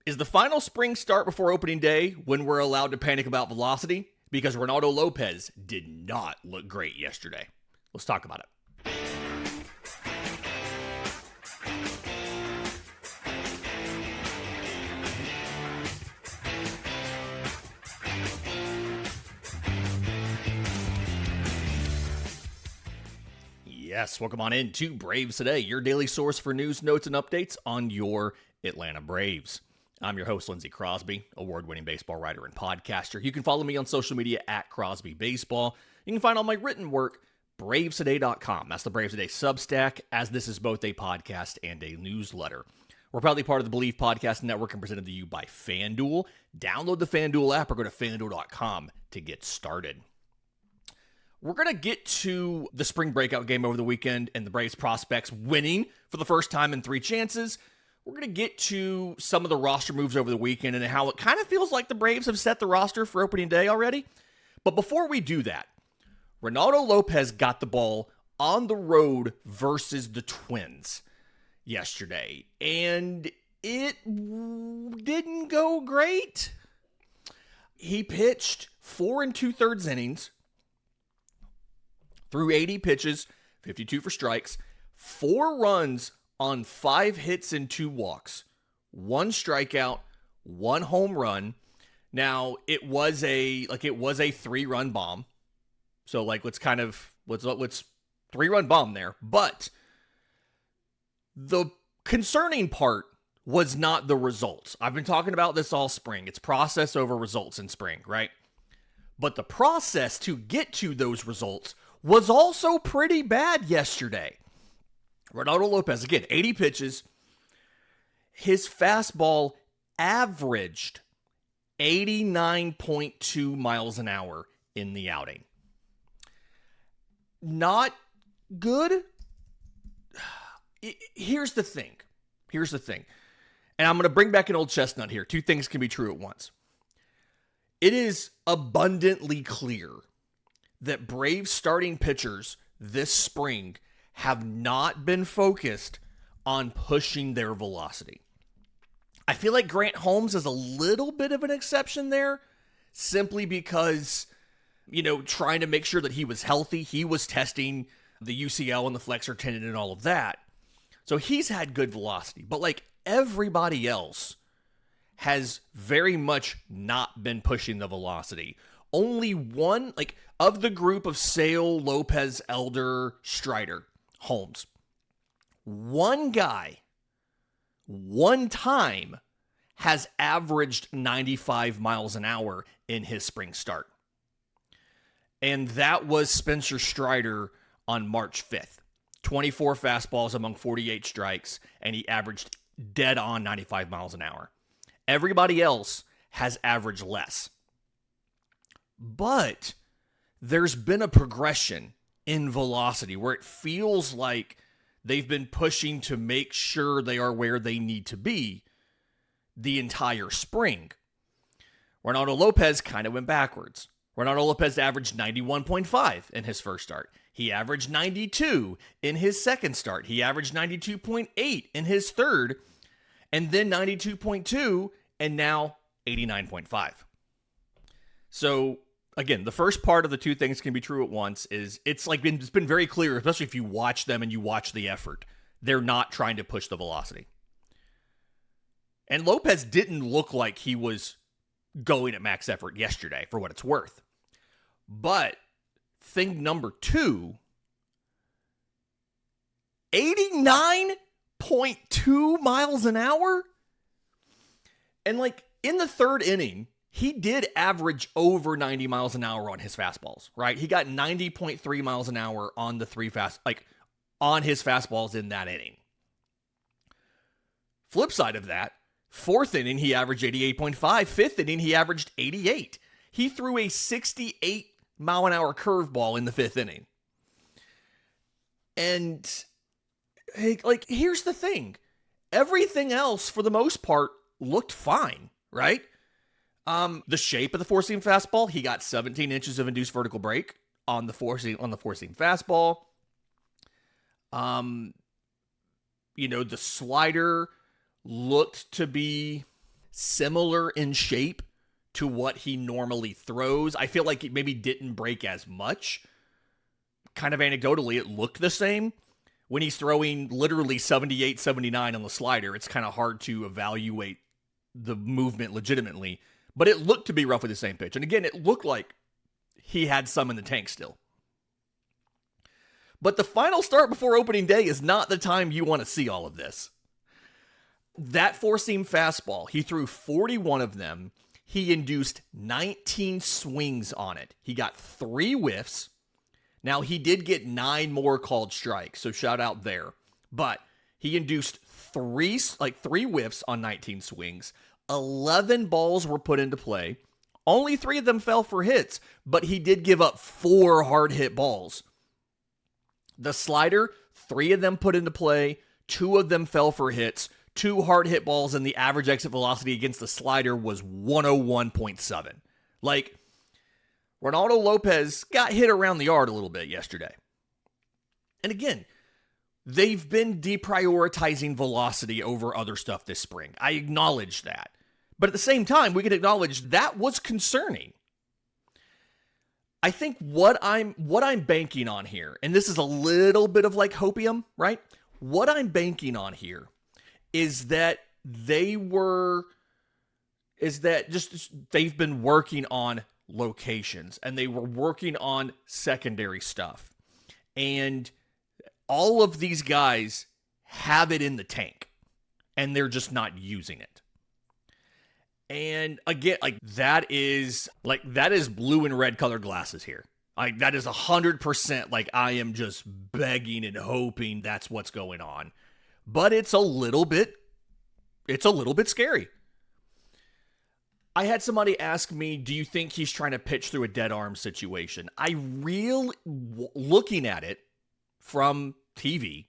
Is the final spring start before opening day when we're allowed to panic about velocity? Because Reynaldo López did not look great yesterday. Let's talk about it. Yes, welcome on in to Braves Today, your daily source for news, notes, and updates on your Atlanta Braves. I'm your host, Lindsay Crosby, award-winning baseball writer and podcaster. You can follow me on social media at Crosby Baseball. You can find all my written work, bravestoday.com. That's the Braves Today Substack, as this is both a podcast and a newsletter. We're proudly part of the Believe Podcast Network and presented to you by FanDuel. Download the FanDuel app or go to FanDuel.com to get started. We're going to get to the Spring Breakout game over the weekend and the Braves prospects winning for the first time in 3 chances. We're going to get to some of the roster moves over the weekend and how it kind of feels like the Braves have set the roster for opening day already. But before we do that, Reynaldo López got the ball on the road versus the Twins yesterday, and it didn't go great. He pitched 4 2/3 innings, threw 80 pitches, 52 for strikes, 4 runs on 5 hits and 2 walks, 1 strikeout, 1 home run. Now, it was a 3-run bomb. So let's 3-run bomb there. But the concerning part was not the results. I've been talking about this all spring. It's process over results in spring, right? But the process to get to those results was also pretty bad yesterday. Reynaldo López, again, 80 pitches. His fastball averaged 89.2 miles an hour in the outing. Not good. Here's the thing. And I'm going to bring back an old chestnut here. 2 things can be true at once. It is abundantly clear that Braves starting pitchers this spring have not been focused on pushing their velocity. I feel like Grant Holmes is a little bit of an exception there, simply because, trying to make sure that he was healthy. He was testing the UCL and the flexor tendon and all of that. So he's had good velocity. But everybody else has very much not been pushing the velocity. Only one, of the group of Sale, Lopez, Elder, Strider, Holmes, one guy, one time, has averaged 95 miles an hour in his spring start. And that was Spencer Strider on March 5th. 24 fastballs among 48 strikes, and he averaged dead on 95 miles an hour. Everybody else has averaged less. But there's been a progression in velocity where it feels like they've been pushing to make sure they are where they need to be the entire spring. Reynaldo López kind of went backwards. Reynaldo López averaged 91.5 in his first start. He averaged 92 in his second start. He averaged 92.8 in his third, and then 92.2, and now 89.5. So, again, the first part of the 2 things can be true at once is it's been very clear, especially if you watch them and you watch the effort. They're not trying to push the velocity. And López didn't look like he was going at max effort yesterday, for what it's worth. But thing number 2, 89.2 miles an hour? And in the 3rd inning, he did average over 90 miles an hour on his fastballs, right? He got 90.3 miles an hour on the on his fastballs in that inning. Flip side of that, 4th inning, he averaged 88.5. 5th inning, he averaged 88. He threw a 68 mile an hour curveball in the 5th inning. And here's the thing. Everything else, for the most part, looked fine, right? The shape of the 4-seam fastball, he got 17 inches of induced vertical break on the 4-seam fastball. The slider looked to be similar in shape to what he normally throws. I feel like it maybe didn't break as much. Kind of anecdotally, it looked the same. When he's throwing literally 78, 79 on the slider, it's kind of hard to evaluate the movement legitimately. But it looked to be roughly the same pitch. And again, it looked like he had some in the tank still. But the final start before opening day is not the time you want to see all of this. That four-seam fastball, he threw 41 of them. He induced 19 swings on it. He got 3 whiffs. Now, he did get 9 more called strikes, so shout out there. But he induced 3 whiffs on 19 swings. 11 balls were put into play. Only 3 of them fell for hits, but he did give up 4 hard hit balls. The slider, 3 of them put into play. 2 of them fell for hits. 2 hard hit balls, and the average exit velocity against the slider was 101.7. Like, Reynaldo López got hit around the yard a little bit yesterday. And again, they've been deprioritizing velocity over other stuff this spring. I acknowledge that. But at the same time, we can acknowledge that was concerning. I think what I'm banking on here, and this is a little bit of like hopium, right? What I'm banking on here is that they've been working on locations and they were working on secondary stuff. And all of these guys have it in the tank and they're just not using it. And again, that is blue and red colored glasses here. That is 100% like I am just begging and hoping that's what's going on. But it's a little bit scary. I had somebody ask me, do you think he's trying to pitch through a dead arm situation? Looking at it from TV,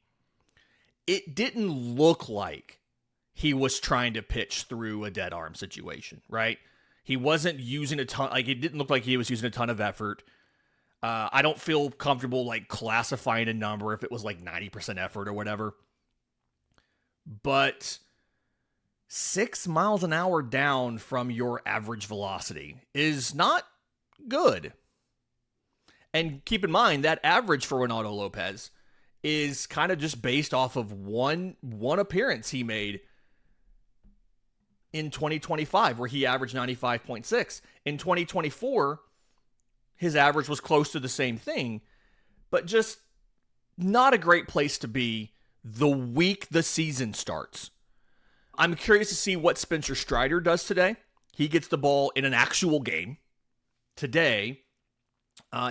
it didn't look like he was trying to pitch through a dead arm situation, right? He wasn't using a ton, it didn't look like he was using a ton of effort. I don't feel comfortable classifying a number if it was 90% effort or whatever. But 6 miles an hour down from your average velocity is not good. And keep in mind that average for Reynaldo López is kind of just based off of one appearance he made in 2025 where he averaged 95.6. In 2024, his average was close to the same thing, but just not a great place to be the week the season starts. I'm curious to see what Spencer Strider does today. He gets the ball in an actual game today,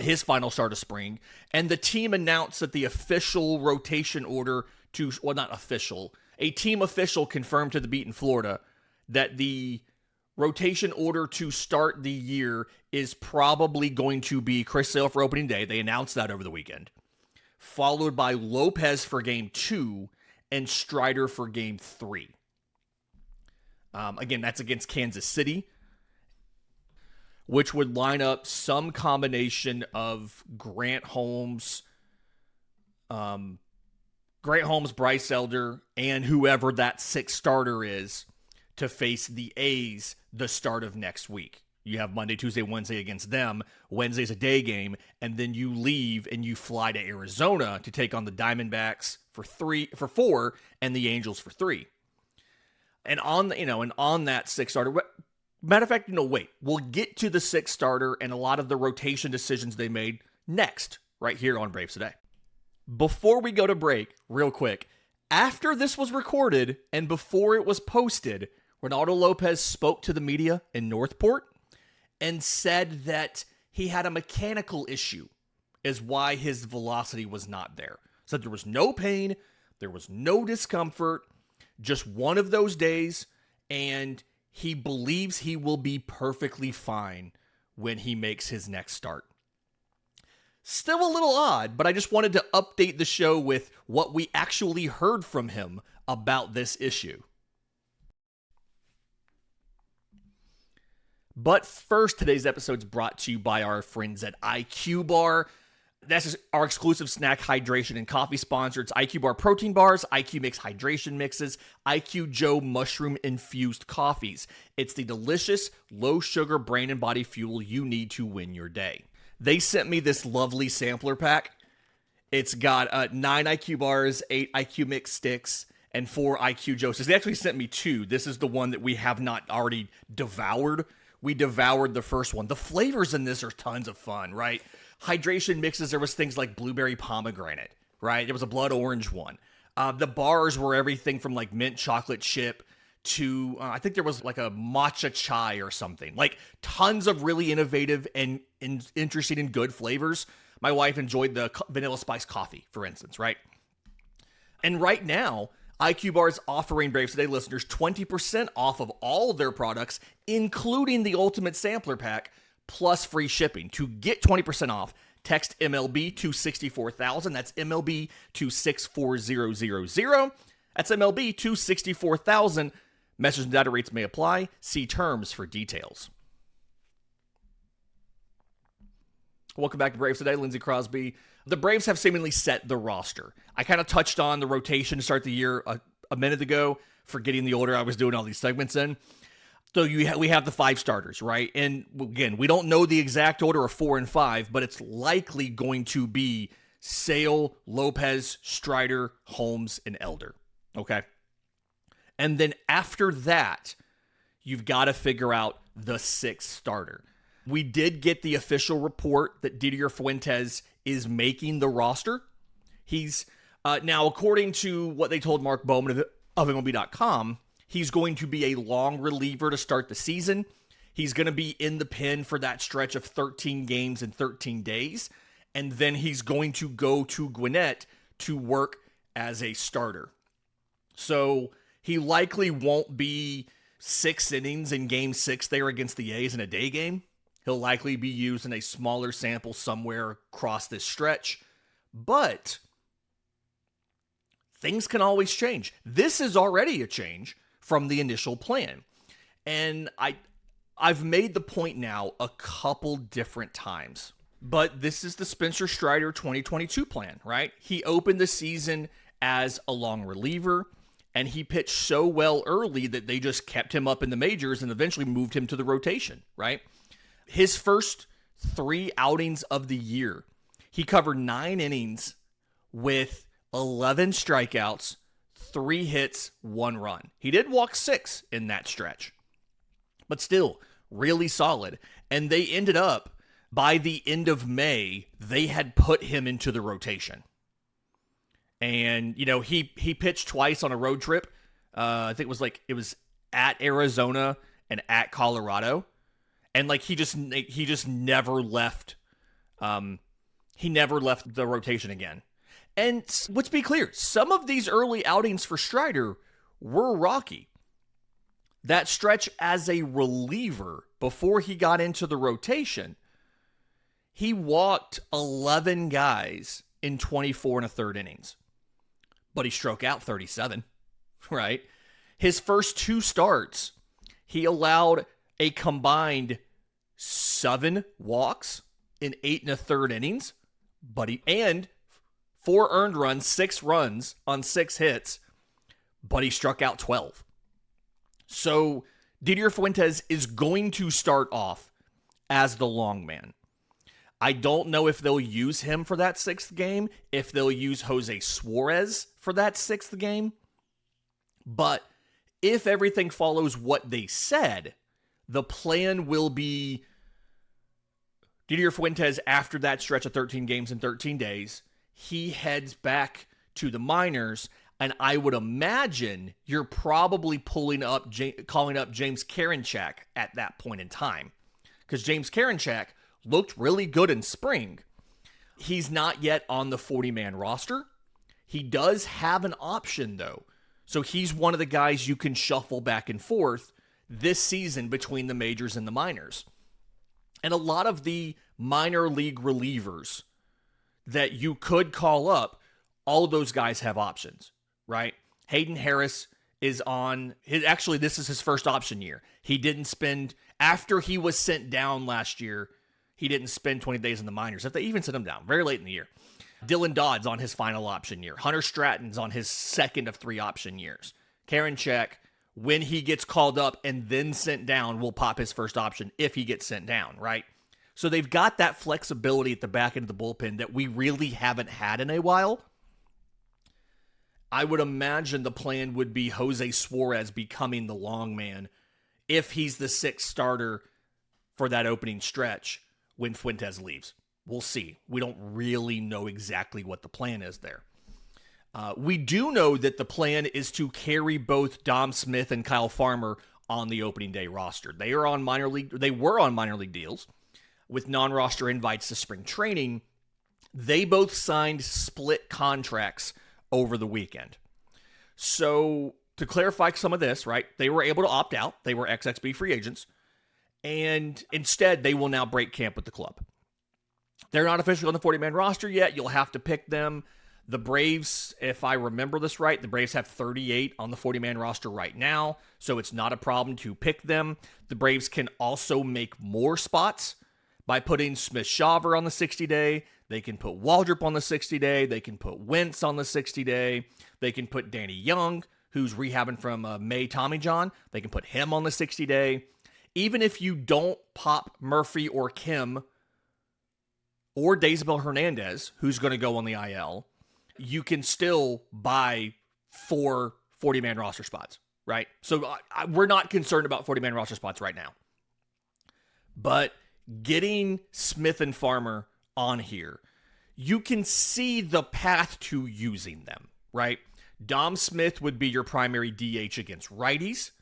his final start of spring, and the team announced that the official rotation order a team official confirmed to the beat in Florida that the rotation order to start the year is probably going to be Chris Sale for opening day. They announced that over the weekend. Followed by Lopez for game 2 and Strider for game 3. Again, that's against Kansas City, which would line up some combination of Grant Holmes, Bryce Elder, and whoever that 6th starter is to face the A's the start of next week. You have Monday, Tuesday, Wednesday against them. Wednesday's a day game, and then you leave and you fly to Arizona to take on the Diamondbacks for 4, and the Angels for 3. And on that 6th starter, matter of fact, we'll get to the 6th starter and a lot of the rotation decisions they made next, right here on Braves Today. Before we go to break, real quick, after this was recorded and before it was posted, Reynaldo López spoke to the media in Northport and said that he had a mechanical issue is why his velocity was not there. Said there was no pain, there was no discomfort, just one of those days, and he believes he will be perfectly fine when he makes his next start. Still a little odd, but I just wanted to update the show with what we actually heard from him about this issue. But first, today's episode is brought to you by our friends at IQ Bar. This is our exclusive snack, hydration, and coffee sponsor. It's IQ Bar protein bars, IQ Mix hydration mixes, IQ Joe mushroom infused coffees. It's the delicious, low sugar brain and body fuel you need to win your day. They sent me this lovely sampler pack. It's got 9 IQ bars, 8 IQ Mix sticks, and 4 IQ Joes. They actually sent me 2. This is the one that we have not already devoured. We devoured the first one. The flavors in this are tons of fun, right? Hydration mixes, there was things like blueberry pomegranate, right? There was a blood orange one. The bars were everything from like mint chocolate chip to, I think there was like a matcha chai or something. Like tons of really innovative and interesting and good flavors. My wife enjoyed the vanilla spice coffee, for instance, right? And right now, IQ Bar is offering Braves Today listeners 20% off of all of their products, including the Ultimate Sampler Pack, plus free shipping. To get 20% off, text MLB to 64000. That's MLB to 64000. That's MLB to 64000. Message and data rates may apply. See terms for details. Welcome back to Braves Today. Lindsay Crosby. The Braves have seemingly set the roster. I kind of touched on the rotation to start the year a minute ago, forgetting the order I was doing all these segments in. So we have the 5 starters, right? And again, we don't know the exact order of 4 and 5, but it's likely going to be Sale, Lopez, Strider, Holmes, and Elder. Okay? And then after that, you've got to figure out the 6th starter. We did get the official report that Didier Fuentes is making the roster. He's now, according to what they told Mark Bowman of MLB.com, he's going to be a long reliever to start the season. He's going to be in the pen for that stretch of 13 games in 13 days. And then he's going to go to Gwinnett to work as a starter. So he likely won't be 6 innings in game 6 there against the A's in a day game. He'll likely be used in a smaller sample somewhere across this stretch. But things can always change. This is already a change from the initial plan. And I've made the point now a couple different times. But this is the Spencer Strider 2022 plan, right? He opened the season as a long reliever, and he pitched so well early that they just kept him up in the majors and eventually moved him to the rotation, right? His first 3 outings of the year, he covered 9 innings with 11 strikeouts, 3 hits, 1 run. He did walk 6 in that stretch, but still really solid. And they ended up, by the end of May, they had put him into the rotation. And, you know, he pitched twice on a road trip. I think it was at Arizona and at Colorado. And like he just never left. He never left the rotation again. And let's be clear, some of these early outings for Strider were rocky. That stretch as a reliever before he got into the rotation, he walked 11 guys in 24 and a third innings. But he struck out 37, right? His first 2 starts, he allowed a combined 7 walks in 8 and a third innings, and 4 earned runs, 6 runs on 6 hits, but he struck out 12. So Didier Fuentes is going to start off as the long man. I don't know if they'll use him for that 6th game, if they'll use Jose Suarez for that 6th game, but if everything follows what they said, the plan will be Didier Fuentes, after that stretch of 13 games in 13 days, he heads back to the minors, and I would imagine you're probably calling up James Karinchak at that point in time, because James Karinchak looked really good in spring. He's not yet on the 40-man roster. He does have an option, though, so he's one of the guys you can shuffle back and forth this season between the majors and the minors. And a lot of the minor league relievers that you could call up, all those guys have options, right? Hayden Harris is on this is his first option year. He didn't spend, after he was sent down last year, he didn't spend 20 days in the minors, if they even sent him down very late in the year. Dylan Dodd's on his final option year. Hunter Stratton's on his second of 3 option years. Karinchak, when he gets called up and then sent down, will pop his first option if he gets sent down, right? So they've got that flexibility at the back end of the bullpen that we really haven't had in a while. I would imagine the plan would be Jose Suarez becoming the long man if he's the 6th starter for that opening stretch when Fuentes leaves. We'll see. We don't really know exactly what the plan is there. We do know that the plan is to carry both Dom Smith and Kyle Farmer on the opening day roster. They were on minor league deals with non-roster invites to spring training. They both signed split contracts over the weekend. So to clarify some of this, right, they were able to opt out. They were XXB free agents. And instead, they will now break camp with the club. They're not officially on the 40-man roster yet. You'll have to pick them. The Braves, if I remember this right, the Braves have 38 on the 40-man roster right now, so it's not a problem to pick them. The Braves can also make more spots by putting Smith-Shawver on the 60-day. They can put Waldrop on the 60-day. They can put Wentz on the 60-day. They can put Danny Young, who's rehabbing from May Tommy John. They can put him on the 60-day. Even if you don't pop Murphy or Kim or Daysbel Hernandez, who's going to go on the IL, you can still buy 4 40-man roster spots, right? So we're not concerned about 40-man roster spots right now. But getting Smith and Farmer on here, you can see the path to using them, right? Dom Smith would be your primary DH against righties.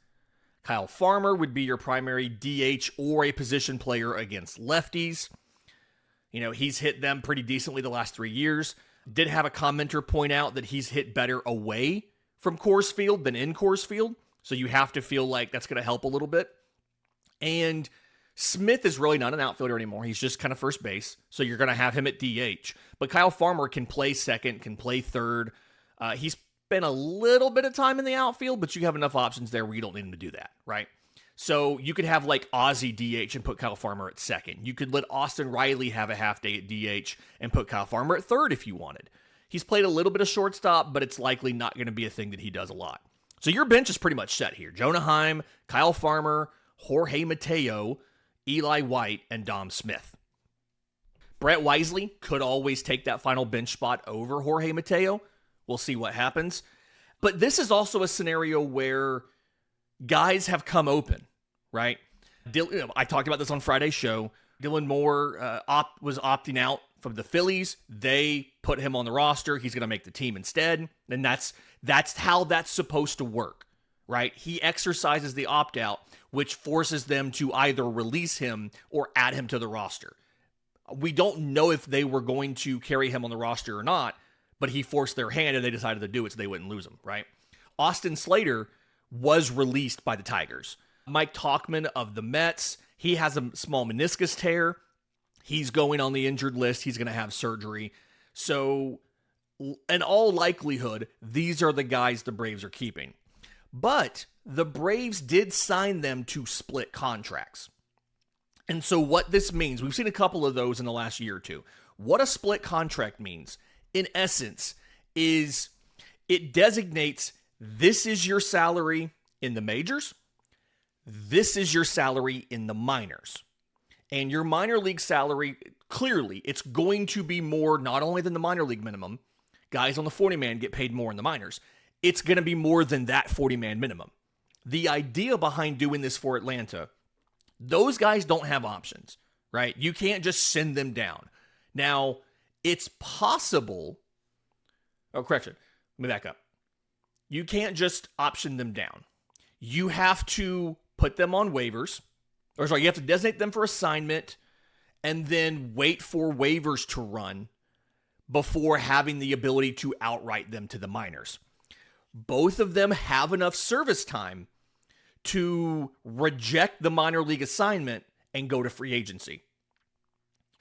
Kyle Farmer would be your primary DH or a position player against lefties. You know, he's hit them pretty decently the last 3 years. Did have a commenter point out that he's hit better away from Coors Field than in Coors Field. So you have to feel like that's going to help a little bit. And Smith is really not an outfielder anymore. He's just kind of first base. So you're going to have him at DH. But Kyle Farmer can play second, can play third. He's spent a little bit of time in the outfield, but you have enough options there where you don't need him to do that, right? So you could have like Ozzie DH and put Kyle Farmer at second. You could let Austin Riley have a half day at DH and put Kyle Farmer at third if you wanted. He's played a little bit of shortstop, but it's likely not going to be a thing that he does a lot. So your bench is pretty much set here. Jonah Heim, Kyle Farmer, Jorge Mateo, Eli White, and Dom Smith. Brett Wisely could always take that final bench spot over Jorge Mateo. We'll see what happens. But this is also a scenario where guys have come open, right? I talked about this on Friday's show. Dylan Moore was opting out from the Phillies. They put him on the roster. He's going to make the team instead. And that's how that's supposed to work, right? He exercises the opt-out, which forces them to either release him or add him to the roster. We don't know if they were going to carry him on the roster or not, but he forced their hand and they decided to do it so they wouldn't lose him, right? Austin Slater was released by the Tigers. Mike Tauchman of the Mets, he has a small meniscus tear. He's going on the injured list. He's going to have surgery. So, in all likelihood, these are the guys the Braves are keeping. But the Braves did sign them to split contracts. And so what this means, we've seen a couple of those in the last year or two. What a split contract means, in essence, is it designates this is your salary in the majors, this is your salary in the minors. And your minor league salary, clearly, it's going to be more not only than the minor league minimum. Guys on the 40-man get paid more in the minors. It's going to be more than that 40-man minimum. The idea behind doing this for Atlanta, those guys don't have options, right? You can't just send them down. Now, it's possible. Oh, correction. Let me back up. You can't just option them down. You have to put them on waivers. You have to designate them for assignment and then wait for waivers to run before having the ability to outright them to the minors. Both of them have enough service time to reject the minor league assignment and go to free agency.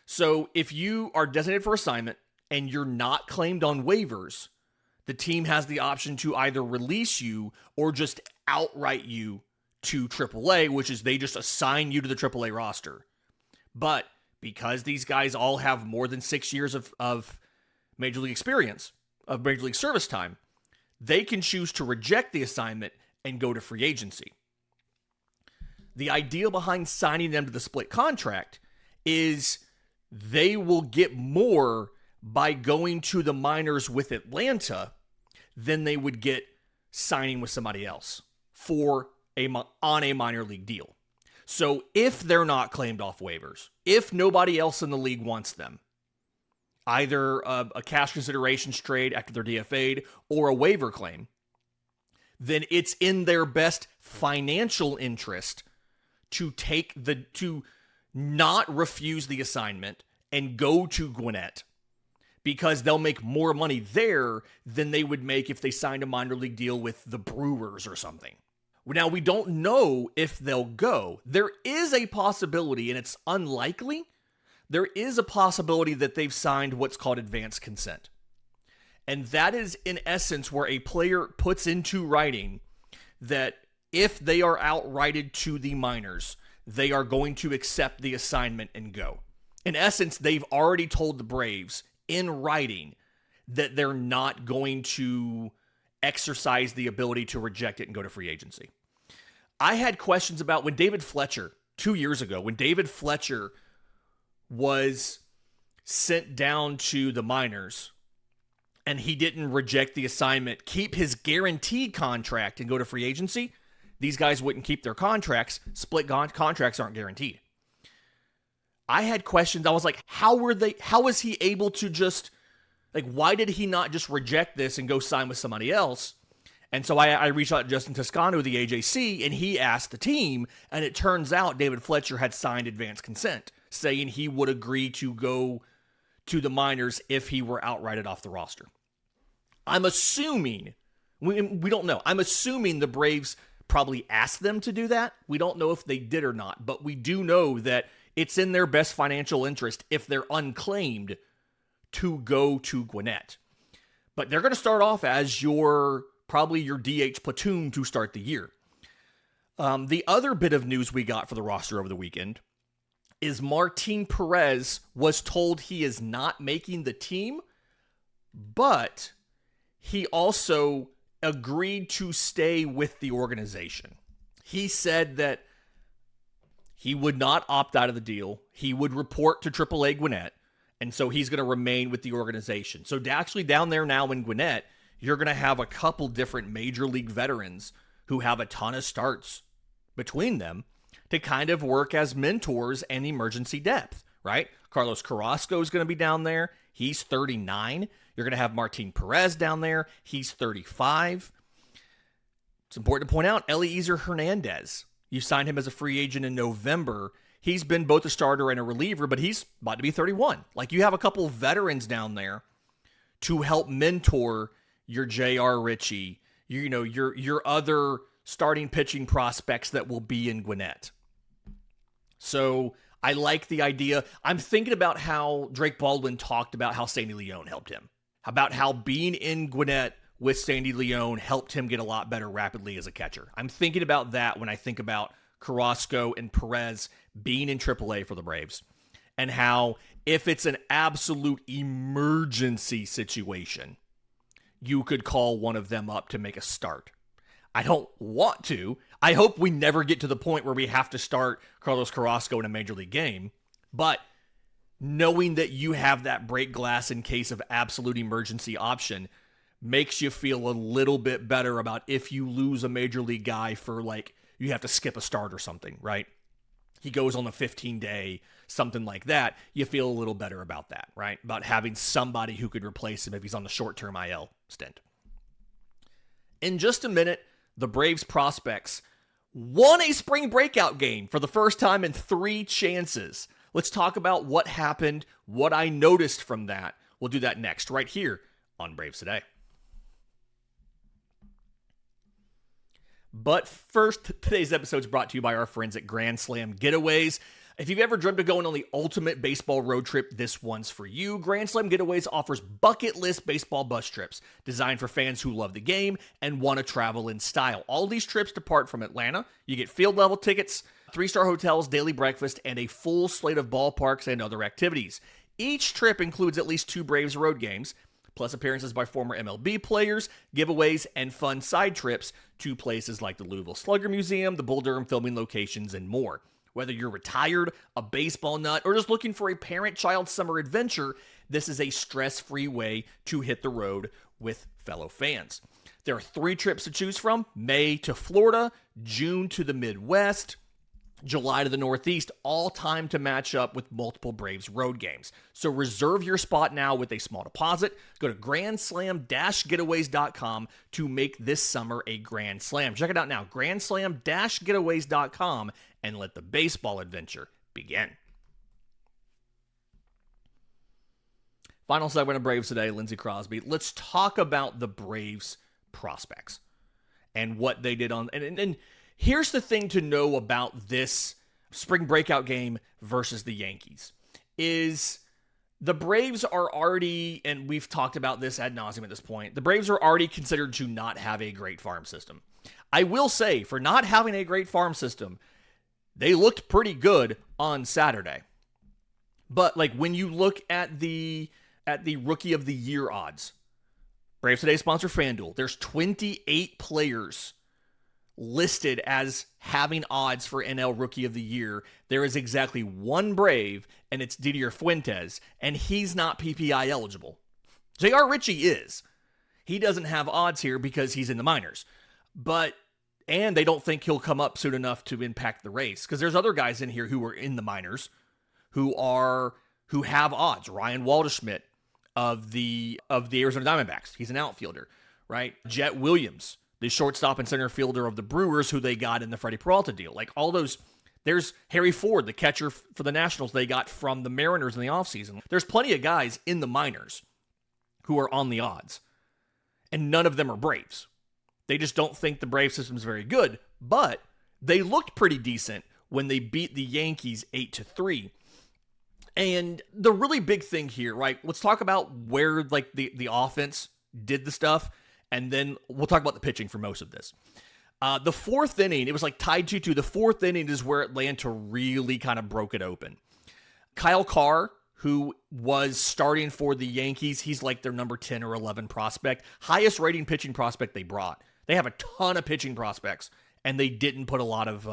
So if you are designated for assignment and you're not claimed on waivers, the team has the option to either release you or just outright you to AAA, which is they just assign you to the AAA roster. But because these guys all have more than 6 years of Major League experience, of Major League service time, they can choose to reject the assignment and go to free agency. The idea behind signing them to the split contract is they will get more by going to the minors with Atlanta than they would get signing with somebody else on a minor league deal. So if they're not claimed off waivers, if nobody else in the league wants them, either a cash considerations trade after they're DFA'd or a waiver claim, then it's in their best financial interest to not refuse the assignment and go to Gwinnett, because they'll make more money there than they would make if they signed a minor league deal with the Brewers or something. Now, we don't know if they'll go. There is a possibility, and it's unlikely, there is a possibility that they've signed what's called advance consent. And that is, in essence, where a player puts into writing that if they are outrighted to the minors, they are going to accept the assignment and go. In essence, they've already told the Braves in writing that they're not going to exercise the ability to reject it and go to free agency. I had questions about when David Fletcher, 2 years ago, when David Fletcher was sent down to the minors and he didn't reject the assignment, keep his guaranteed contract and go to free agency. These guys wouldn't keep their contracts. Split contracts aren't guaranteed. I had questions. I was like, how was he able to just, why did he not just reject this and go sign with somebody else? And so I reached out to Justin Toscano, the AJC, and he asked the team, and it turns out David Fletcher had signed advance consent, saying he would agree to go to the minors if he were outrighted off the roster. I'm assuming, we don't know, I'm assuming the Braves probably asked them to do that. We don't know if they did or not, but we do know that it's in their best financial interest if they're unclaimed to go to Gwinnett. But they're going to start off as probably your DH platoon to start the year. The other bit of news we got for the roster over the weekend is Martín Pérez was told he is not making the team, but he also agreed to stay with the organization. He said that he would not opt out of the deal. He would report to AAA Gwinnett, and so he's going to remain with the organization. So actually down there now in Gwinnett, you're going to have a couple different major league veterans who have a ton of starts between them to kind of work as mentors and emergency depth, right? Carlos Carrasco is going to be down there. He's 39. You're going to have Martín Pérez down there. He's 35. It's important to point out, Herrick Hernandez. You signed him as a free agent in November. He's been both a starter and a reliever, but he's about to be 31. You have a couple veterans down there to help mentor your J.R. Ritchie, your other starting pitching prospects that will be in Gwinnett. So I like the idea. I'm thinking about how Drake Baldwin talked about how Sandy León helped him, about how being in Gwinnett with Sandy León helped him get a lot better rapidly as a catcher. I'm thinking about that when I think about Carrasco and Perez being in AAA for the Braves, and how if it's an absolute emergency situation, you could call one of them up to make a start. I don't want to. I hope we never get to the point where we have to start Carlos Carrasco in a major league game, but knowing that you have that break glass in case of absolute emergency option makes you feel a little bit better about if you lose a major league guy for you have to skip a start or something, right? He goes on a 15-day, something like that. You feel a little better about that, right? About having somebody who could replace him if he's on the short-term IL stint. In just a minute, the Braves prospects won a spring breakout game for the first time in 3 chances. Let's talk about what happened, what I noticed from that. We'll do that next, right here on Braves Today. But first, today's episode is brought to you by our friends at Grand Slam Getaways. If you've ever dreamt of going on the ultimate baseball road trip, this one's for you. Grand Slam Getaways offers bucket list baseball bus trips designed for fans who love the game and want to travel in style. All these trips depart from Atlanta. You get field level tickets 3-star hotels, daily breakfast, and a full slate of ballparks and other activities. Each trip includes at least 2 Braves road games, plus appearances by former MLB players, giveaways, and fun side trips to places like the Louisville Slugger Museum, the Bull Durham filming locations, and more. Whether you're retired, a baseball nut, or just looking for a parent-child summer adventure, this is a stress-free way to hit the road with fellow fans. There are 3 trips to choose from: May to Florida, June to the Midwest, July to the Northeast, all timed to match up with multiple Braves road games. So reserve your spot now with a small deposit. Go to grandslam-getaways.com to make this summer a grand slam. Check it out now, grandslam-getaways.com, and let the baseball adventure begin. Final segment of Braves Today, Lindsay Crosby. Let's talk about the Braves prospects and what they did on... And here's the thing to know about this spring breakout game versus the Yankees is the Braves are already, and we've talked about this ad nauseum at this point, the Braves are already considered to not have a great farm system. I will say, for not having a great farm system, they looked pretty good on Saturday. But like when you look at the Rookie of the Year odds, Braves Today sponsor FanDuel, there's 28 players listed as having odds for NL Rookie of the Year. There is exactly 1 Brave, and it's Didier Fuentes, and he's not PPI eligible. J.R. Ritchie is. He doesn't have odds here because he's in the minors. And they don't think he'll come up soon enough to impact the race, because there's other guys in here who are in the minors who have odds. Ryan Waldschmidt of the Arizona Diamondbacks. He's an outfielder, right? Jet Williams, the shortstop and center fielder of the Brewers, who they got in the Freddie Peralta deal. Like all those, there's Harry Ford, the catcher for the Nationals they got from the Mariners in the offseason. There's plenty of guys in the minors who are on the odds, and none of them are Braves. They just don't think the Brave system is very good, but they looked pretty decent when they beat the Yankees 8-3. And the really big thing here, right? Let's talk about where like the offense did the stuff, and then we'll talk about the pitching for most of this. The 4th inning, it was like tied 2-2. The 4th inning is where Atlanta really kind of broke it open. Kyle Carr, who was starting for the Yankees, he's like their number 10 or 11 prospect. Highest rating pitching prospect they brought. They have a ton of pitching prospects, and they didn't put a lot of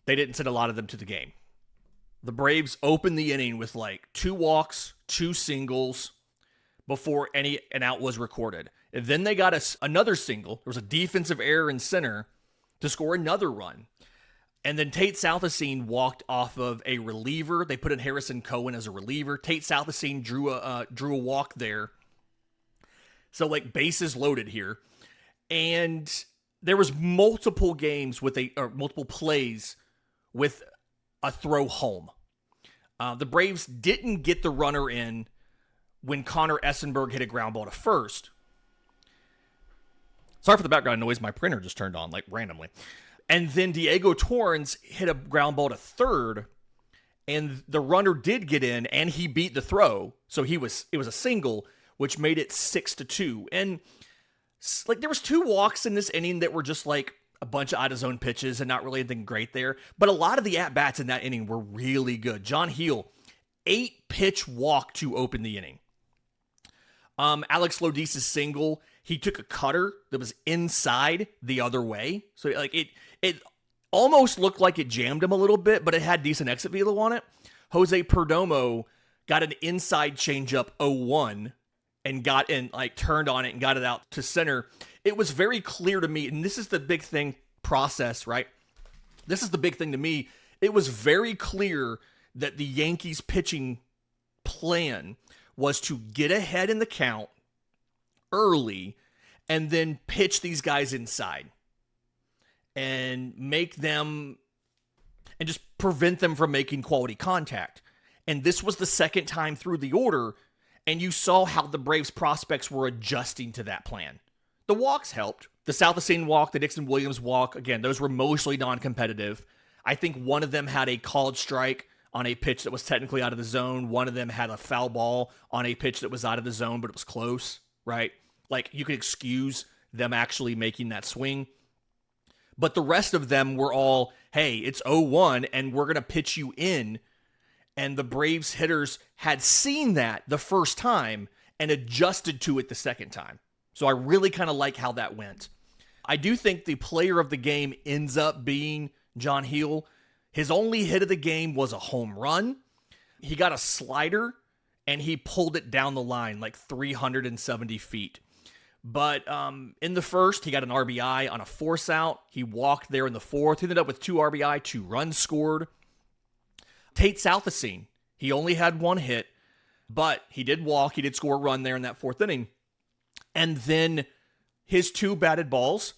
they didn't send a lot of them to the game. The Braves opened the inning with like 2 walks, 2 singles before an out was recorded. And then they got another single. There was a defensive error in center to score another run. And then Tate Southacene walked off of a reliever. They put in Harrison Cohen as a reliever. Tate Southacene drew a walk there. So like bases loaded here. And there was multiple games multiple plays with a throw home. The Braves didn't get the runner in when Connor Essenberg hit a ground ball to first. Sorry for the background noise. My printer just turned on, like, randomly. And then Diego Torrens hit a ground ball to third, and the runner did get in, and he beat the throw. So it was a single, which made it 6-2. And, like, there was 2 walks in this inning that were just, like, a bunch of out-of-zone pitches and not really anything great there. But a lot of the at-bats in that inning were really good. John Heel, 8-pitch walk to open the inning. Alex Lodice's single, he took a cutter that was inside the other way. So like it almost looked like it jammed him a little bit, but it had decent exit velo on it. Jose Perdomo got an inside changeup 0-1 and got in, like turned on it and got it out to center. It was very clear to me, and this is the big thing process, right? This is the big thing to me. It was very clear that the Yankees pitching plan was to get ahead in the count early and then pitch these guys inside and make them and just prevent them from making quality contact. And this was the second time through the order, and you saw how the Braves prospects were adjusting to that plan. The walks helped. The Southacene walk, the Dixon Williams walk, again, those were mostly non-competitive. I think one of them had a called strike on a pitch that was technically out of the zone. One of them had a foul ball on a pitch that was out of the zone, but it was close, right? Like, you could excuse them actually making that swing. But the rest of them were all hey, it's 0-1 and we're going to pitch you in. And the Braves hitters had seen that the first time and adjusted to it the second time. So I really kind of like how that went. I do think the player of the game ends up being John Heel. His only hit of the game was a home run. He got a slider and he pulled it down the line like 370 feet. But in the first, he got an RBI on a force out. He walked there in the fourth. He ended up with 2 RBI, 2 runs scored. Tate Southacene, he only had 1 hit, but he did walk. He did score a run there in that 4th inning. And then his 2 batted balls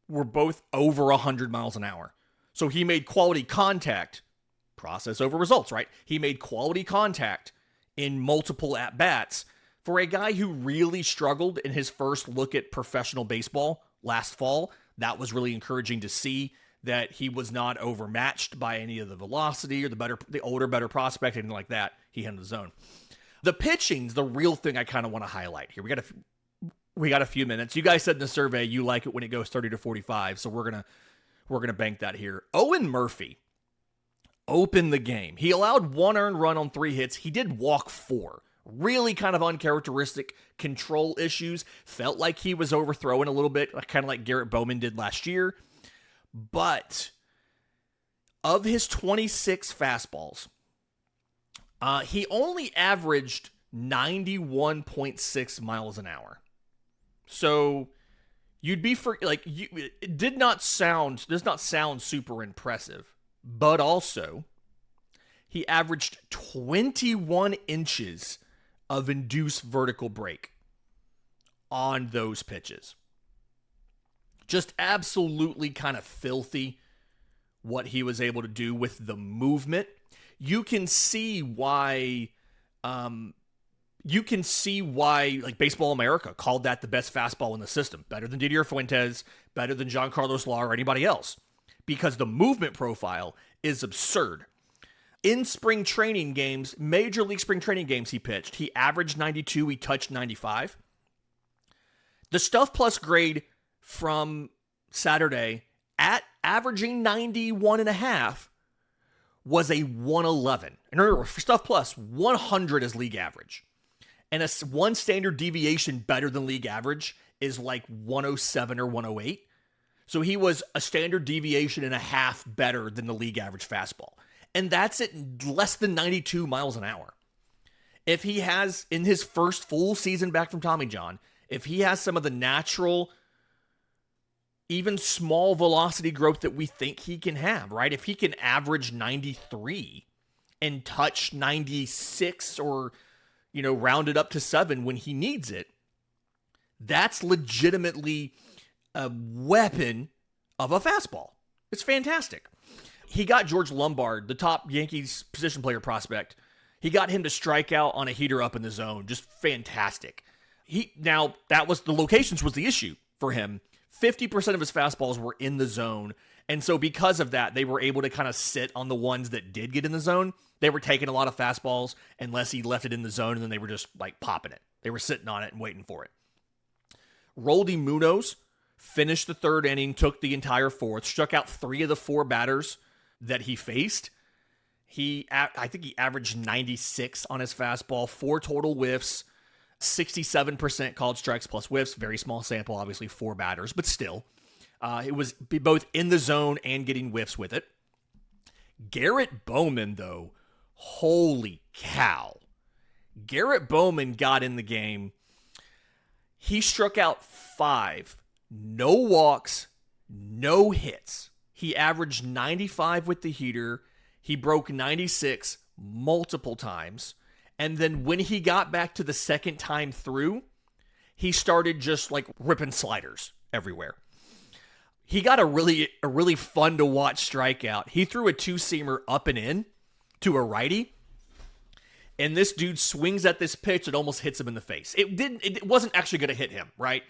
were both over 100 miles an hour. So he made quality contact, process over results, right? He made quality contact in multiple at-bats for a guy who really struggled in his first look at professional baseball last fall. That was really encouraging to see, that he was not overmatched by any of the velocity or the older, better prospect, anything like that. He handled his own. The pitching's the real thing I kind of want to highlight here. We got a few minutes. You guys said in the survey you like it when it goes 30 to 45, so we're gonna bank that here. Owen Murphy opened the game. He allowed 1 earned run on 3 hits. He did walk 4. Really kind of uncharacteristic control issues. Felt like he was overthrowing a little bit, kind of like Garrett Baumann did last year. But of his 26 fastballs, he only averaged 91.6 miles an hour. So you'd be it does not sound super impressive, but also he averaged 21 inches of induced vertical break on those pitches. Just absolutely kind of filthy what he was able to do with the movement. You can see why like Baseball America called that the best fastball in the system. Better than Didier Fuentes, better than John Carlos Law or anybody else. Because the movement profile is absurd. In spring training games, Major League spring training games he pitched, he averaged 92, he touched 95. The Stuff Plus grade from Saturday at averaging 91.5 was a 111. And remember, for Stuff Plus, 100 is league average. And a 1 standard deviation better than league average is like 107 or 108. So he was a standard deviation and a half better than the league average fastball. And that's at less than 92 miles an hour. If he has, in his first full season back from Tommy John, if he has some of the natural, even small velocity growth that we think he can have, right? If he can average 93 and touch 96 or, round it up to 7 when he needs it, that's legitimately a weapon of a fastball. It's fantastic. He got George Lombard, the top Yankees position player prospect. He got him to strike out on a heater up in the zone. Just fantastic. Now, that was the locations was the issue for him. 50% of his fastballs were in the zone. And so because of that, they were able to kind of sit on the ones that did get in the zone. They were taking a lot of fastballs unless he left it in the zone, and then they were just like popping it. They were sitting on it and waiting for it. Rolddy Muñoz finished the 3rd inning, took the entire 4th, struck out 3 of the 4 batters that he faced. I think he averaged 96 on his fastball, 4 total whiffs, 67% called strikes plus whiffs. Very small sample, obviously 4 batters, but still. It was both in the zone and getting whiffs with it. Garrett Baumann, though, holy cow. Garrett Baumann got in the game. He struck out 5, no walks, no hits. He averaged 95 with the heater. He broke 96 multiple times. And then when he got back to the second time through, he started just like ripping sliders everywhere. He got a really fun to watch strikeout. He threw a 2-seamer up and in to a righty. And this dude swings at this pitch. It almost hits him in the face. It wasn't actually going to hit him, right?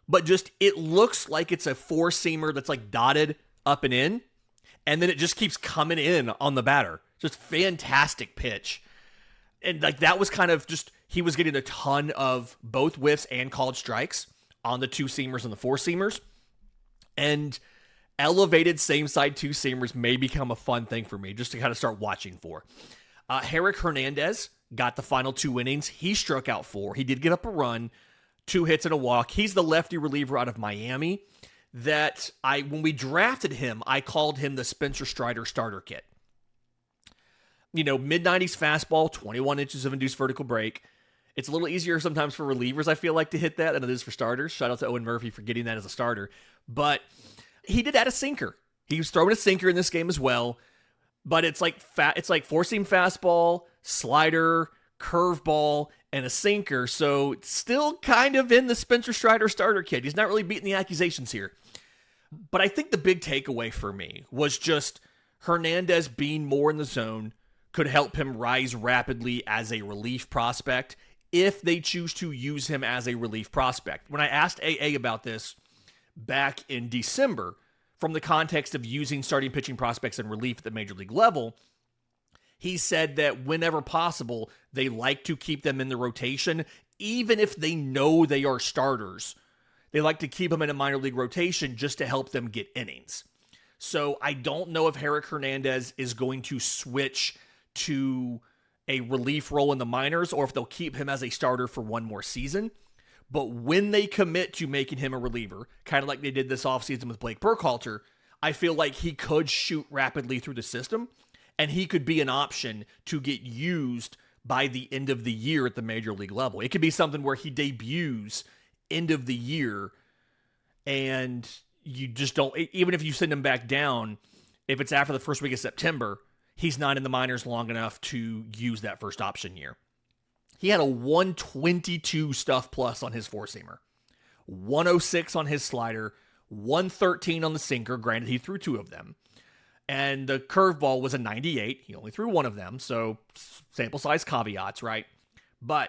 But just, it looks like it's a 4-seamer that's like dotted up and in. And then it just keeps coming in on the batter. Just fantastic pitch. And like that was kind of just, he was getting a ton of both whiffs and called strikes on the 2-seamers and the 4-seamers. And elevated same-side two-seamers may become a fun thing for me just to kind of start watching for. Herrick Hernandez got the final 2 innings. He struck out 4. He did get up a run, 2 hits and a walk. He's the lefty reliever out of Miami that when we drafted him, I called him the Spencer Strider starter kit. Mid-90s fastball, 21 inches of induced vertical break. It's a little easier sometimes for relievers, I feel like, to hit that than it is for starters. Shout out to Owen Murphy for getting that as a starter. But he did add a sinker. He was throwing a sinker in this game as well. But it's like four-seam fastball, slider, curveball, and a sinker. So still kind of in the Spencer Strider starter kit. He's not really beating the accusations here. But I think the big takeaway for me was just Hernandez being more in the zone could help him rise rapidly as a relief prospect if they choose to use him as a relief prospect. When I asked AA about this back in December, from the context of using starting pitching prospects in relief at the major league level, he said that whenever possible, they like to keep them in the rotation, even if they know they are starters. They like to keep them in a minor league rotation just to help them get innings. So I don't know if Herrick Hernandez is going to switch to a relief role in the minors or if they'll keep him as a starter for one more season. But when they commit to making him a reliever, kind of like they did this offseason with Blake Burkhalter, I feel like he could shoot rapidly through the system, and he could be an option to get used by the end of the year at the major league level. It could be something where he debuts end of the year, and you just don't, even if you send him back down, if it's after the first week of September, he's not in the minors long enough to use that first option year. He had a 122 stuff plus on his four-seamer, 106 on his slider, 113 on the sinker. Granted, he threw 2 of them. And the curveball was a 98. He only threw 1 of them, so sample size caveats, right? But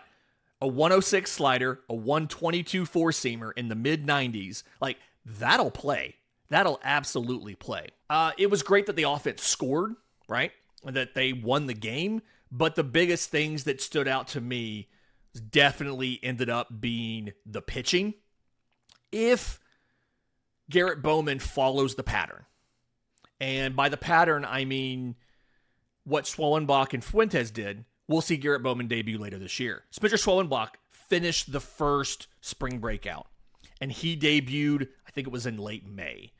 a 106 slider, a 122 four-seamer in the mid-90s, like, that'll play. That'll absolutely play. It was great that the offense scored, right? And that they won the game. But the biggest things that stood out to me definitely ended up being the pitching. If Garrett Baumann follows the pattern, and by the pattern, I mean what Swollenbach and Fuentes did, we'll see Garrett Baumann debut later this year. Spencer Swollenbach finished the first spring breakout, and he debuted, I think it was in late May.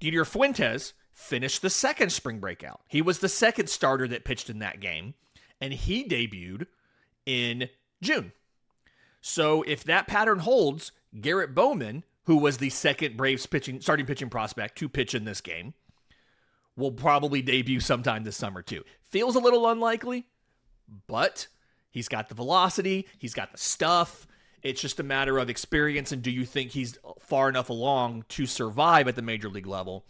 Didier Fuentes finished the second spring breakout. He was the second starter that pitched in that game, and he debuted in June. So if that pattern holds, Garrett Baumann, who was the second Braves starting pitching prospect to pitch in this game, will probably debut sometime this summer too. Feels a little unlikely, but he's got the velocity, he's got the stuff. It's just a matter of experience, and do you think he's far enough along to survive at the major league level?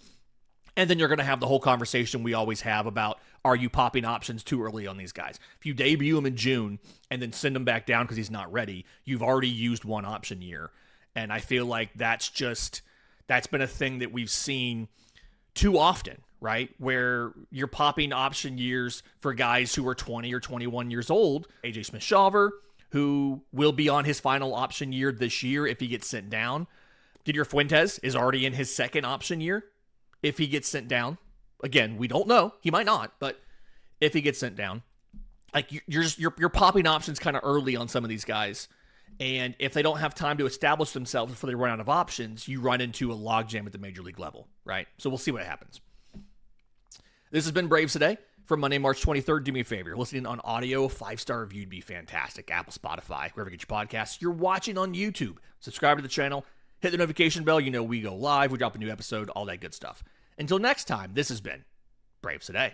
And then you're going to have the whole conversation we always have about, are you popping options too early on these guys? If you debut him in June and then send him back down because he's not ready, you've already used 1 option year. And I feel like that's been a thing that we've seen too often, right? Where you're popping option years for guys who are 20 or 21 years old. AJ Smith-Shawver, who will be on his final option year this year if he gets sent down. Didier Fuentes is already in his second option year if he gets sent down. Again, we don't know. He might not, but if he gets sent down, like you're popping options kind of early on some of these guys. And if they don't have time to establish themselves before they run out of options, you run into a logjam at the major league level, right? So we'll see what happens. This has been Braves Today for Monday, March 23rd. Do me a favor. Listening on audio, 5-star review would be fantastic. Apple, Spotify, wherever you get your podcasts. You're watching on YouTube. Subscribe to the channel. Hit the notification bell. You know we go live. We drop a new episode. All that good stuff. Until next time, this has been Braves Today.